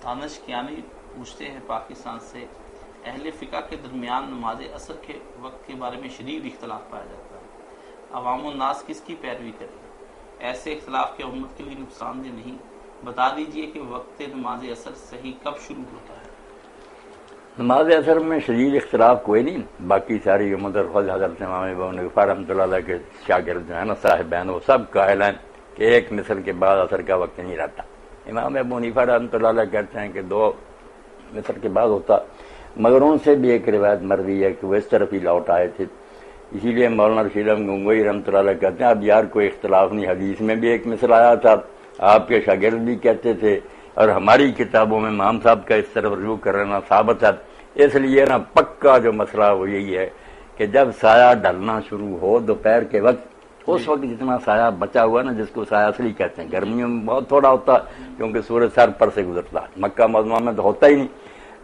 دانش کیانی پوچھتے ہیں پاکستان سے، اہل فقہ کے درمیان نماز عصر کے وقت کے بارے میں شدید اختلاف پایا جاتا ہے، عوام الناس کس کی پیروی کرے؟ ایسے اختلاف کے امت کے لیے نقصان دہ نہیں؟ بتا دیجئے کہ وقت نماز عصر صحیح کب شروع ہوتا ہے؟ نماز عصر میں شدید اختلاف کوئی نہیں، باقی ساری امت اور خود حضرت امام ابو حنیفہ رحمۃ اللہ علیہ کے شاگرد جو ہیں نا صاحبین، وہ سب قائل ہیں کہ ایک مثل کے بعد عصر کا وقت نہیں رہتا۔ امام ابو حنیفہ رحمۃ اللہ علیہ کہتے ہیں کہ 2 مثل کے بعد ہوتا، مگر ان سے بھی ایک روایت مروی ہے کہ وہ اس طرف ہی لوٹ آئے تھے۔ اسی لیے مولانا رشید احمد گنگوئی رحمۃ اللہ علیہ کہتے ہیں اب یار کوئی اختلاف نہیں، حدیث میں بھی ایک مثل آیا تھا، آپ کے شاگرد بھی کہتے تھے، اور ہماری کتابوں میں امام صاحب کا اس طرف رجوع کرنا ثابت ہے۔ اس لیے نا پکا جو مسئلہ وہ یہی ہے کہ جب سایہ ڈلنا شروع ہو دوپہر کے وقت، اس وقت جتنا سایہ بچا ہوا نا، جس کو سایہ اصلی کہتے ہیں، گرمیوں میں بہت تھوڑا ہوتا کیونکہ سورج سر پر سے گزرتا ہے، مکہ معظمہ میں تو ہوتا ہی نہیں،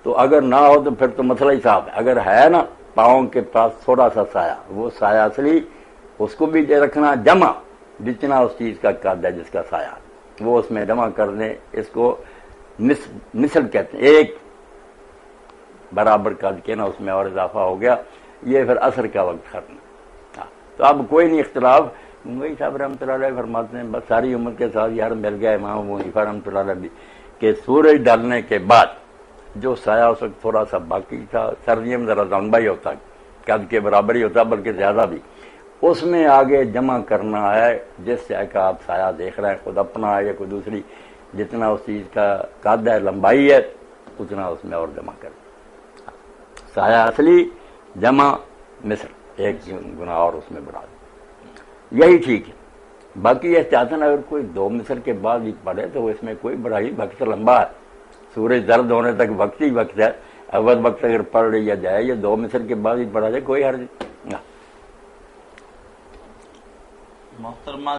تو اگر نہ ہو تو پھر تو مسئلہ ہی صاف ہے۔ اگر ہے نا پاؤں کے پاس تھوڑا سا سایہ، وہ سایہ اصلی، اس کو بھی رکھنا جمع، جتنا اس چیز کا قد ہے جس کا سایہ وہ اس میں جمع کر دیں، اس کو مثل کہتے ہیں، ایک برابر قد کے نا اس میں اور اضافہ ہو گیا، یہ پھر عصر کا وقت کرنا۔ تو اب کوئی نہیں اختلاف، وہی صاحب رحمۃ اللہ علیہ فرماتے ہیں بس ساری امت کے ساتھ یار مل گیا امام ابو حنیفہ رحمۃ اللہ علیہ بھی کہ سورج ڈالنے کے بعد جو سایہ اس وقت تھوڑا سا باقی تھا، سردیوں میں ذرا لمبا ہی ہوتا، قد کے برابر ہی ہوتا بلکہ زیادہ بھی، اس میں آگے جمع کرنا ہے جس سے کا آپ سایہ دیکھ رہے ہیں، خود اپنا ہے یا کوئی دوسری، جتنا اس چیز کا قد ہے، لمبائی ہے، اتنا اس میں اور جمع کریں۔ سایہ اصلی جمع مثل، ایک گناہ اور اس میں بڑھا دیں، یہی ٹھیک ہے۔ باقی احتیاطاً اگر کوئی 2 مثل کے بعد بھی پڑھے تو اس میں کوئی بڑھائی، وقت لمبا ہے، سورج زرد ہونے تک وقت ہی وقت ہے، اول وقت اگر پڑھ لیا جائے یا 2 مثل کے بعد ہی پڑھا جائے کوئی حرج نہیں۔ محترمہ